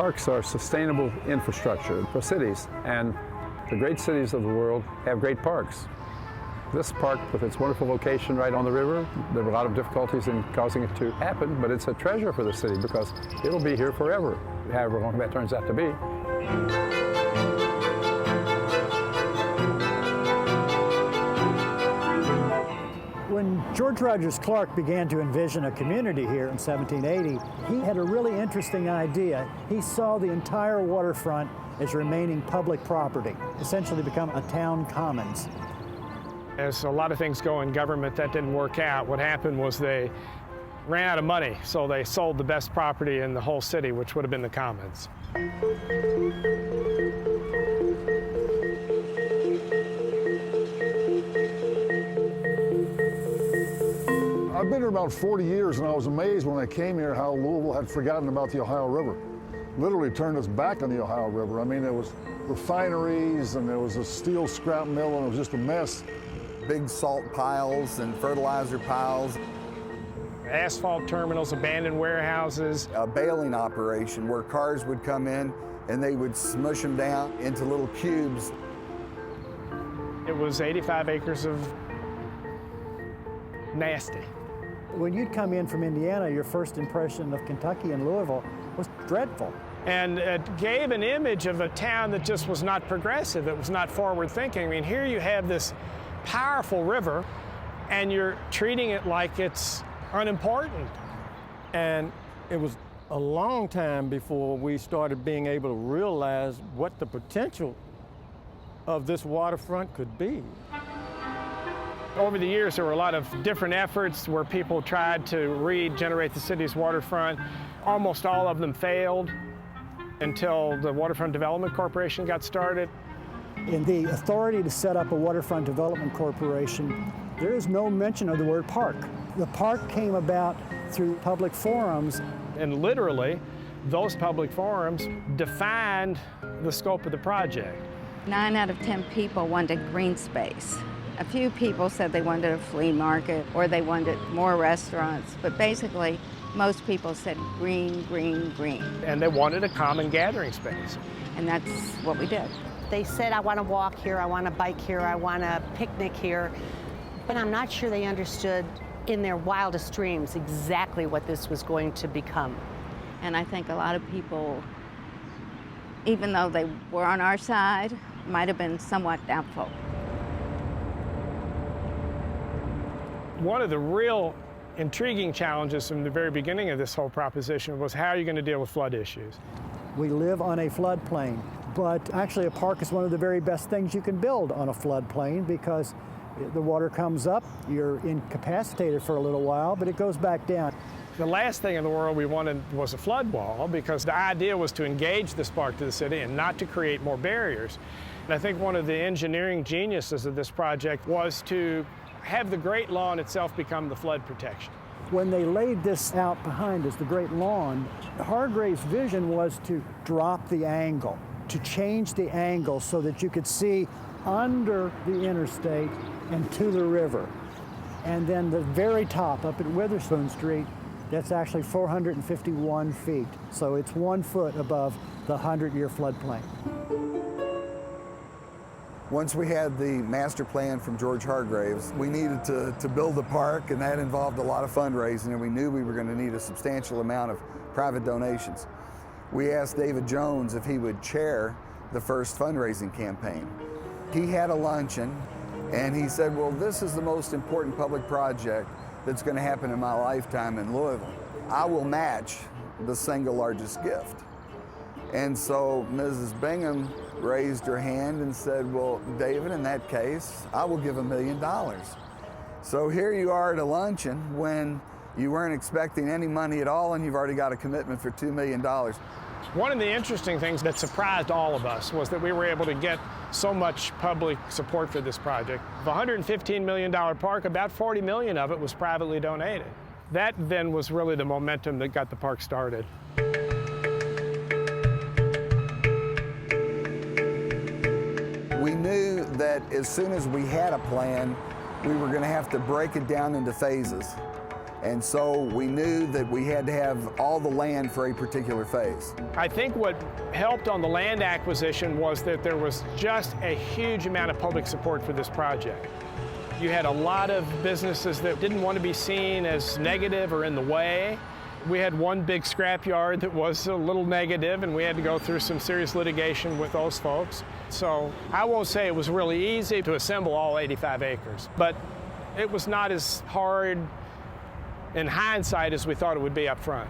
Parks are sustainable infrastructure for cities, and the great cities of the world have great parks. This park, with its wonderful location right on the river, there were a lot of difficulties in causing it to happen, but it's a treasure for the city because it'll be here forever, however long that turns out to be. When George Rogers Clark began to envision a community here in 1780, he had a really interesting idea. He saw the entire waterfront as remaining public property, essentially become a town commons. As a lot of things go in government, that didn't work out. What happened was they ran out of money, so they sold the best property in the whole city, which would have been the commons. I've been here about 40 years, and I was amazed when I came here how Louisville had forgotten about the Ohio River. Literally turned its back on the Ohio River. I mean, there was refineries, and there was a steel scrap mill, and it was just a mess. Big salt piles and fertilizer piles. Asphalt terminals, abandoned warehouses. A baling operation where cars would come in and they would smush them down into little cubes. It was 85 acres of nasty. When you'd come in from Indiana, your first impression of Kentucky and Louisville was dreadful. And it gave an image of a town that just was not progressive, it was not forward thinking. I mean, here you have this powerful river, and you're treating it like it's unimportant. And it was a long time before we started being able to realize what the potential of this waterfront could be. Over the years, there were a lot of different efforts where people tried to regenerate the city's waterfront. Almost all of them failed until the Waterfront Development Corporation got started. In the authority to set up a waterfront development corporation, there is no mention of the word park. The park came about through public forums. And literally, those public forums defined the scope of the project. 9 out of 10 people wanted green space. A few people said they wanted a flea market or they wanted more restaurants, but basically, most people said green, green, green. And they wanted a common gathering space. And that's what we did. They said, I want to walk here, I want to bike here, I want to picnic here. But I'm not sure they understood in their wildest dreams exactly what this was going to become. And I think a lot of people, even though they were on our side, might have been somewhat doubtful. One of the real intriguing challenges from the very beginning of this whole proposition was how are you going to deal with flood issues? We live on a floodplain, but actually a park is one of the very best things you can build on a floodplain because the water comes up, you're incapacitated for a little while, but it goes back down. The last thing in the world we wanted was a flood wall because the idea was to engage the spark to the city and not to create more barriers. And I think one of the engineering geniuses of this project was to have the Great Lawn itself become the flood protection. When they laid this out behind us, the Great Lawn, Hargrave's vision was to drop the angle, to change the angle so that you could see under the interstate and to the river. And then the very top up at Witherspoon Street, that's actually 451 feet. So it's 1 foot above the 100-year floodplain. Once we had the master plan from George Hargraves, we needed to build the park, and that involved a lot of fundraising, and we knew we were going to need a substantial amount of private donations. We asked David Jones if he would chair the first fundraising campaign. He had a luncheon, and he said, well, this is the most important public project that's going to happen in my lifetime in Louisville. I will match the single largest gift. And so Mrs. Bingham raised her hand and said, well, David, in that case, I will give $1 million. So here you are at a luncheon when you weren't expecting any money at all and you've already got a commitment for $2 million. One of the interesting things that surprised all of us was that we were able to get so much public support for this project. The $115 million park, about $40 million of it was privately donated. That then was really the momentum that got the park started. We knew that as soon as we had a plan, we were going to have to break it down into phases. And so we knew that we had to have all the land for a particular phase. I think what helped on the land acquisition was that there was just a huge amount of public support for this project. You had a lot of businesses that didn't want to be seen as negative or in the way. We had one big scrapyard that was a little negative, and we had to go through some serious litigation with those folks. So I won't say it was really easy to assemble all 85 acres, but it was not as hard in hindsight as we thought it would be up front.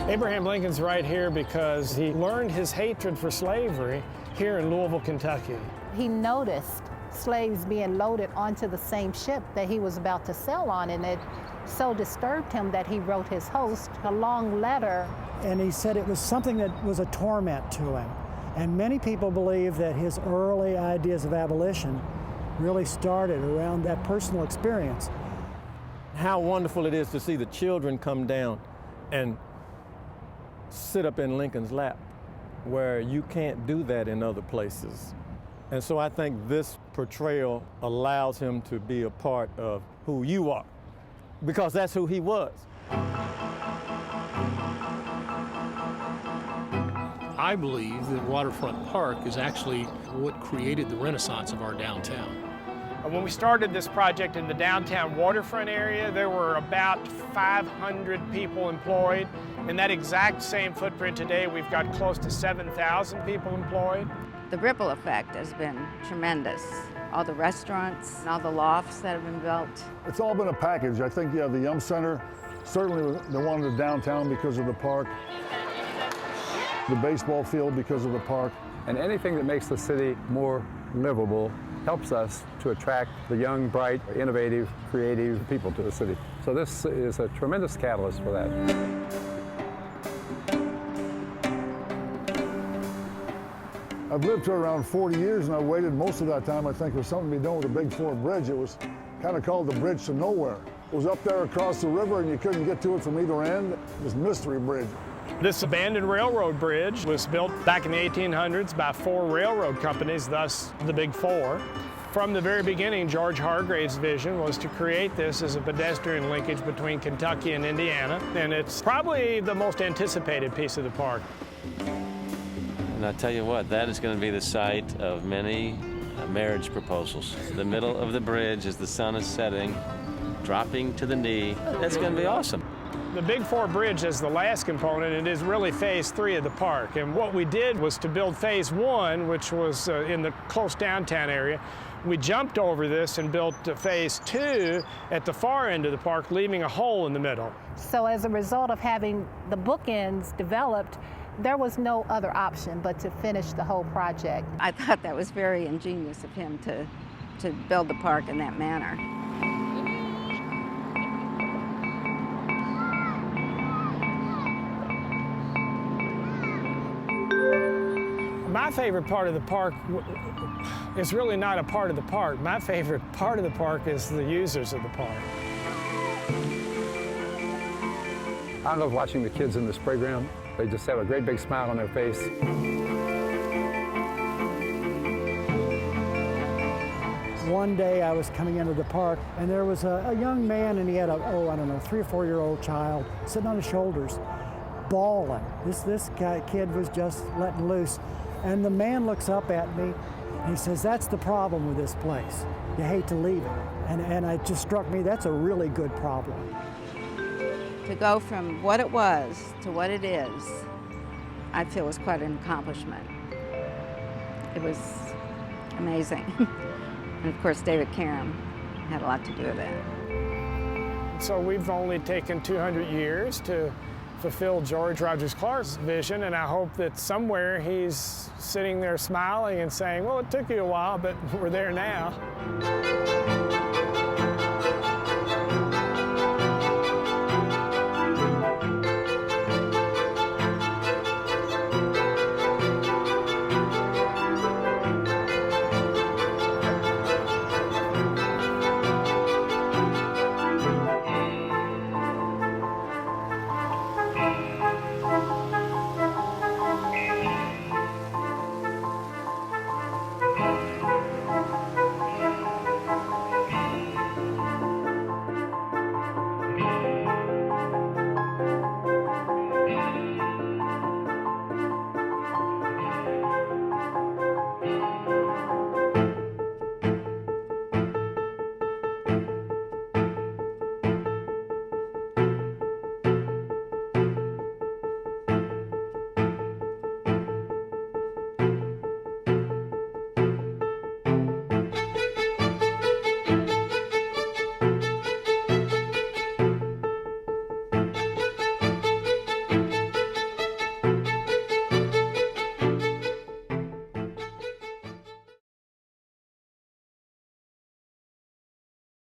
Abraham Lincoln's right here because he learned his hatred for slavery here in Louisville, Kentucky. He noticed slaves being loaded onto the same ship that he was about to sail on, and it so disturbed him that he wrote his host a long letter. And he said it was something that was a torment to him. And many people believe that his early ideas of abolition really started around that personal experience. How wonderful it is to see the children come down and sit up in Lincoln's lap, where you can't do that in other places. And so I think this portrayal allows him to be a part of who you are, because that's who he was. I believe that Waterfront Park is actually what created the renaissance of our downtown. When we started this project in the downtown waterfront area, there were about 500 people employed. In that exact same footprint today, we've got close to 7,000 people employed. The ripple effect has been tremendous. All the restaurants and all the lofts that have been built. It's all been a package. I think, yeah, the Yum Center, certainly they wanted the downtown because of the park, the baseball field because of the park. And anything that makes the city more livable helps us to attract the young, bright, innovative, creative people to the city. So this is a tremendous catalyst for that. I've lived here around 40 years, and I waited most of that time, I think, for something to be done with the Big Four Bridge. It was kind of called the Bridge to Nowhere. It was up there across the river, and you couldn't get to it from either end. It was Mystery Bridge. This abandoned railroad bridge was built back in the 1800s by 4 railroad companies, thus the Big Four. From the very beginning, George Hargrave's vision was to create this as a pedestrian linkage between Kentucky and Indiana, and it's probably the most anticipated piece of the park. And I'll tell you what, that is going to be the site of many marriage proposals. The middle of the bridge as the sun is setting, dropping to the knee. That's going to be awesome. The Big Four Bridge is the last component. It is really phase 3 of the park. And what we did was to build phase 1, which was in the close downtown area. We jumped over this and built phase 2 at the far end of the park, leaving a hole in the middle. So as a result of having the bookends developed, there was no other option but to finish the whole project. I thought that was very ingenious of him to build the park in that manner. My favorite part of the park is really not a part of the park. My favorite part of the park is the users of the park. I love watching the kids in this playground. They just have a great big smile on their face. One day I was coming into the park, and there was a young man, and he had a, I don't know, 3 or 4 year old child sitting on his shoulders, bawling. This kid was just letting loose. And the man looks up at me, and he says, "That's the problem with this place. You hate to leave it." And it just struck me, that's a really good problem. To go from what it was to what it is, I feel was quite an accomplishment. It was amazing. And of course, David Karam had a lot to do with that. So we've only taken 200 years to fulfill George Rogers Clark's vision, and I hope that somewhere he's sitting there smiling and saying, well, it took you a while, but we're there now.